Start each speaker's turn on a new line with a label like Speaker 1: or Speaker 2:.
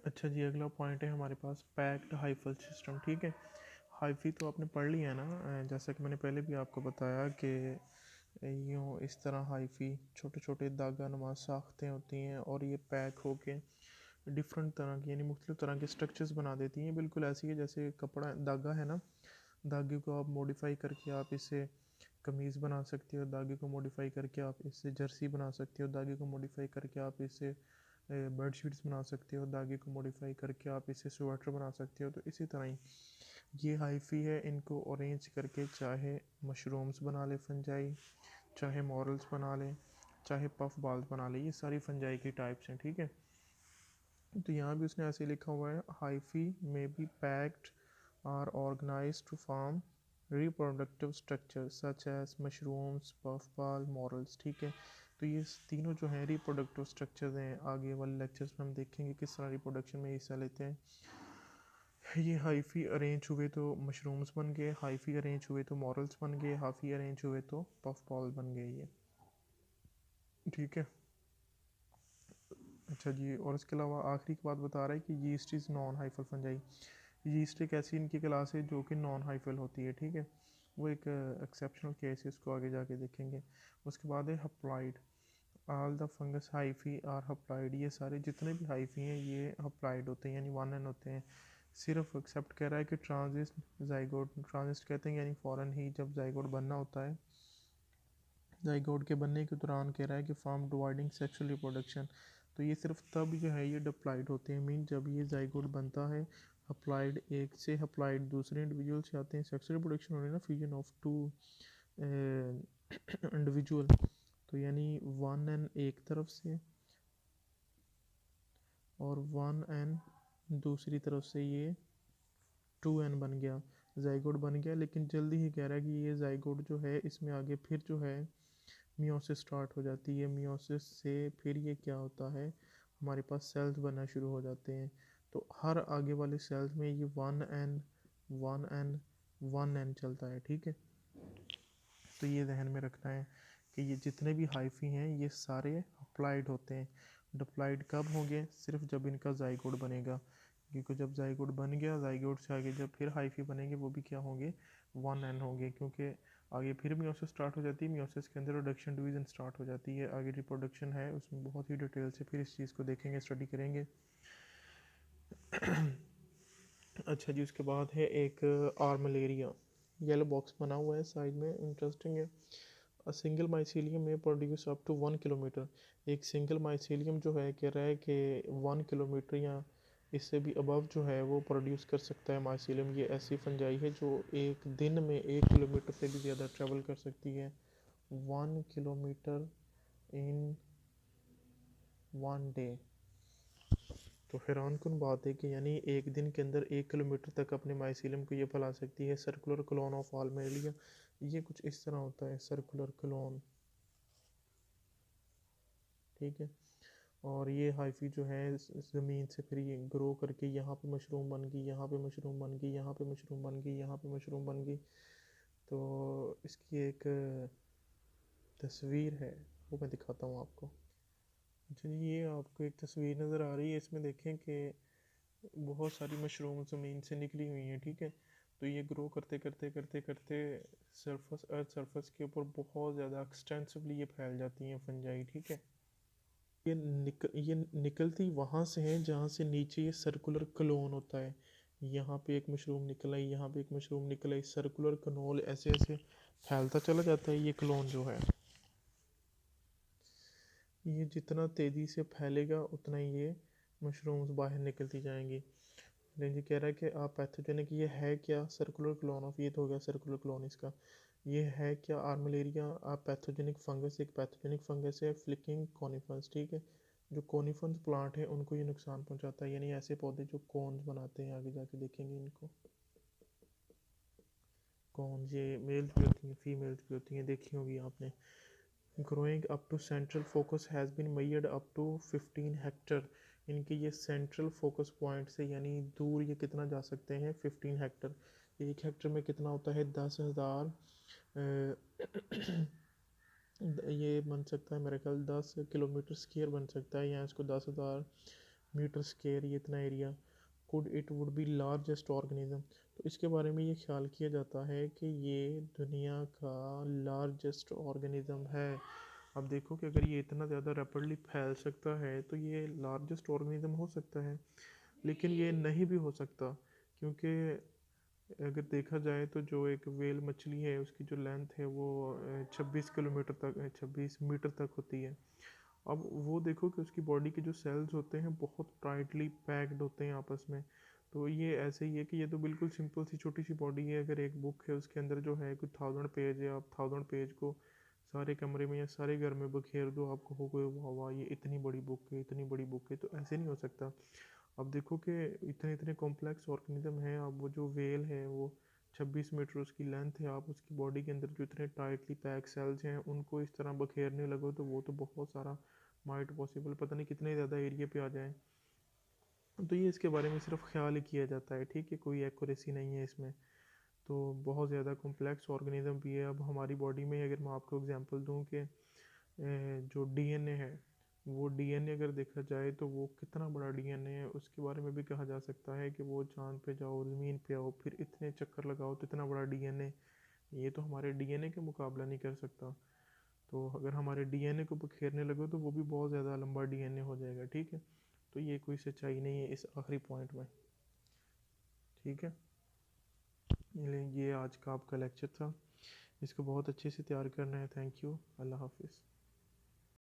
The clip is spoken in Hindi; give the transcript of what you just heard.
Speaker 1: अच्छा जी, अगला पॉइंट है हमारे पास पैक्ड हाइफल सिस्टम। ठीक है, हाइफी तो आपने पढ़ लिया ना। जैसा कि मैंने पहले भी आपको बताया कि यूँ इस तरह हाइफी छोटे छोटे धागा नुमा साख्तें होती हैं और ये पैक होके डिफरेंट तरह की यानी मुख्तलिफ तरह के स्ट्रक्चर्स बना देती हैं। बिल्कुल ऐसी है जैसे कपड़ा धागा है ना, धागे को आप मॉडिफाई करके आप इससे कमीज़ बना सकते हो, धागे को मॉडिफाई करके आप इससे जर्सी बना सकते हो, धागे को मॉडिफाई करके आप इससे बेड शीट्स बना सकते हो, धागे को मॉडिफाई करके आप इससे स्वेटर बना सकते हो। तो इसी तरह ही ये हाइफी है, इनको अरेंज करके चाहे मशरूम्स बना ले फंजाई, चाहे मॉरल्स बना लें, चाहे पफ बॉल्स बना लें, ये सारी फंजाई की टाइप्स हैं। ठीक है, तो यहाँ भी उसने ऐसे लिखा हुआ है, hyphae may be packed or organised to form reproductive structure such as mushrooms puff ball morels. ठीक है, तो ये तीनों जो हैं रिप्रोडक्टिव स्ट्रक्चर्स हैं। आगे वाले लेक्चर्स में हम देखेंगे किस तरह रिप्रोडक्शन में हिस्सा लेते हैं। ये हाइफी अरेंज हुए तो मशरूम्स बन गए, हाइफी अरेंज हुए तो मॉरल्स बन गए, हाफी अरेंज हुए तो पफ बॉल बन गए ये। ठीक है, अच्छा जी, और इसके अलावा आखिरी की बात बता रहा है कि yeast is non hyphal fungi. Yeast एक ऐसी इनकी क्लास है जो कि नॉन हाइफल होती है। ठीक है, वो एक एक्सेप्शनल केस है, इसको आगे जाके देखेंगे। उसके बाद है haploid. All the fungus hyphae are haploid. ये सारे जितने भी हाइफी हैं ये हप्लाइड होते हैं यानी वन एन होते हैं। सिर्फ एक्सेप्ट कह रहा है कि ट्रांजिस्ट जाइगोट, ट्रांजिस्ट कहते हैं यानी फ़ौरन ही जब जाइगोट बनना होता है, जाइगोट के बनने के दौरान कह रहा है कि फॉर्म डिवाइडिंग सेक्सुअल रिप्रोडक्शन। तो ये सिर्फ तब जो है ये डिप्लॉयड होते हैं, मीन जब ये जाइगोट बनता है। अप्लाइड एक से अप्लाइड दूसरे इंडिविजुअल से आते हैं, सेक्सुअल रिप्रोडक्शन होने ना फ्यूजन ऑफ टू इंडिविजुअल। तो यानी वन एन एक तरफ से और वन एन दूसरी तरफ से, ये टू एन बन गया, जाइगोट बन गया। लेकिन जल्दी ही कह रहा है कि ये जाइगोट जो है इसमें आगे फिर जो है मियोसिस स्टार्ट हो जाती है। मियोसिस से फिर ये क्या होता है, हमारे पास सेल्स बनना शुरू हो जाते हैं। तो हर आगे वाले सेल्स में ये one n one n one n चलता है। ठीक है, तो ये ध्यान में रखना है कि ये जितने भी हाइफी हैं ये सारे अप्लाइड होते हैं। डिप्लाइड कब होंगे, सिर्फ जब इनका जाइगोट बनेगा, क्योंकि जब जाइगोट बन गया, जाइगोट से आगे जब फिर हाइफी बनेंगे वो भी क्या होंगे, वन एन होंगे। क्योंकि आगे फिर मियोसिस स्टार्ट हो जाती है, मियोसिस के अंदर रिडक्शन डिवीज़न स्टार्ट हो जाती है। आगे रिप्रोडक्शन है उसमें बहुत ही डिटेल से फिर इस चीज़ को देखेंगे, स्टडी करेंगे। अच्छा जी, उसके बाद है एक आर्मलेरिया, येलो बॉक्स बना हुआ है साइड में, इंटरेस्टिंग है। अ सिंगल माइसीलियम में प्रोड्यूस अप टू 1 किलोमीटर। एक सिंगल माइसीलियम जो है कह रहा है कि 1 किलोमीटर या इससे भी अबव जो है वो प्रोड्यूस कर सकता है माइसीलियम। ये ऐसी फंजाई है जो एक दिन में 1 किलोमीटर से भी ज़्यादा ट्रेवल कर सकती है। 1 किलोमीटर इन 1 डे। तो हैरान कुन बात है कि यानी एक दिन के अंदर 1 किलोमीटर तक अपने माइसीलियम को ये फैला सकती है। सर्कुलर क्लोन ऑफ आर्मेलिया, ये कुछ इस तरह होता है, सर्कुलर क्लोन। ठीक है, और ये हाइफी जो है ज़मीन से फिर ये ग्रो करके यहाँ पे मशरूम बन गई, यहाँ पे मशरूम बन गई, यहाँ पे मशरूम बन गई, यहाँ पे मशरूम बन गई। तो इसकी एक तस्वीर है, वो मैं दिखाता हूँ आपको। अच्छा जी, ये आपको एक तस्वीर नज़र आ रही है, इसमें देखें कि बहुत सारी मशरूम ज़मीन से निकली हुई हैं। ठीक है, तो ये ग्रो करते करते करते करते सरफस अर्थ सरफस के ऊपर बहुत ज़्यादा एक्सटेंसिवली ये फैल जाती हैं फंजाई। ठीक है, ये निकलती वहाँ से है जहाँ से नीचे ये सर्कुलर क्लोन होता है। यहाँ पे एक मशरूम निकल आई, यहाँ पे एक मशरूम निकल आई, सर्कुलर कनोल ऐसे ऐसे फैलता चला जाता है ये क्लोन जो है। ये जितना तेज़ी से फैलेगा उतना ही ये मशरूम्स बाहर निकलती जाएंगी। लेकिन ये कह रहा है कि आप पैथोजेनिक, ये है क्या, सर्कुलर क्लोन ऑफ, ये तो हो गया सर्कुलर क्लोन इसका। ये है क्या, आर्मलेरिया आप पैथोजेनिक फंगस, एक पैथोजेनिक फंगस है फ्लिकिंग कॉनिफर्स। ठीक है, जो कॉनिफर्स प्लांट है उनको ये नुकसान पहुंचाता है, यानी ऐसे पौधे जो कॉन्स बनाते हैं, आगे जाके देखेंगे इनको। कॉन्स ये मेल्स भी होती हैं, फीमेल्स भी होती हैं, देखी होगी आपने। Growing up to central focus has been measured up to 15 hectare. इनके ये सेंट्रल फोकस पॉइंट से यानी दूर ये कितना जा सकते हैं, 15 हेक्टर। 1 हेक्टर में कितना होता है, 10,000 ये बन सकता है मेरे ख्याल 10 किलोमीटर स्क्वायर बन सकता है, या इसको 10,000 मीटर स्क्वायर, ये इतना area, could it would be largest organism. तो इसके बारे में ये ख्याल किया जाता है कि ये दुनिया का लार्जेस्ट ऑर्गेनिज्म है। अब देखो कि अगर ये इतना ज़्यादा रैपिडली फैल सकता है तो ये लार्जेस्ट ऑर्गेनिज्म हो सकता है, लेकिन ये नहीं भी हो सकता, क्योंकि अगर देखा जाए तो जो एक वेल मछली है उसकी जो लेंथ है वो 26 किलोमीटर तक, 26 मीटर तक होती है। अब वो देखो कि उसकी बॉडी के जो सेल्स होते हैं बहुत टाइटली पैक्ड होते हैं आपस में। तो ये ऐसे ही है कि ये तो बिल्कुल सिंपल सी छोटी सी बॉडी है। अगर एक बुक है उसके अंदर जो है कुछ 1000 पेज है, आप 1000 पेज को सारे कमरे में या सारे घर में बखेर दो, आपको हो गए वाह वाह ये इतनी बड़ी बुक है, इतनी बड़ी बुक है, तो ऐसे नहीं हो सकता। अब देखो कि इतने इतने कॉम्प्लेक्स ऑर्गेनिज्म हैं। अब वो जो वेल है वो 26 मीटर उसकी लेंथ है, आप उसकी बॉडी के अंदर जो इतने टाइटली पैक सेल्स हैं उनको इस तरह बखेरने लगो तो वो तो बहुत सारा माइट पॉसिबल पता नहीं कितने ज़्यादा एरिया पे आ जाए। तो ये इसके बारे में सिर्फ ख्याल ही किया जाता है, ठीक है, कोई एक्यूरेसी नहीं है इसमें। तो बहुत ज़्यादा कॉम्प्लेक्स ऑर्गेनिज्म भी है। अब हमारी बॉडी में अगर मैं आपको एग्जांपल दूं कि जो डीएनए है, वो डीएनए अगर देखा जाए तो वो कितना बड़ा डीएनए है, उसके बारे में भी कहा जा सकता है कि वो चांद पे जाओ, ज़मीन पे आओ, फिर इतने चक्कर लगाओ तो इतना बड़ा डीएनए, ये तो हमारे डीएनए के मुकाबला नहीं कर सकता। तो अगर हमारे डीएनए को बखेरने लगो तो वो भी बहुत ज़्यादा लंबा डीएनए हो जाएगा, ठीक है। तो ये कोई सच्चाई नहीं है इस आखिरी पॉइंट में, ठीक है। ये आज का आपका लेक्चर था, इसको बहुत अच्छे से तैयार करना है। थैंक यू, अल्लाह हाफिज़।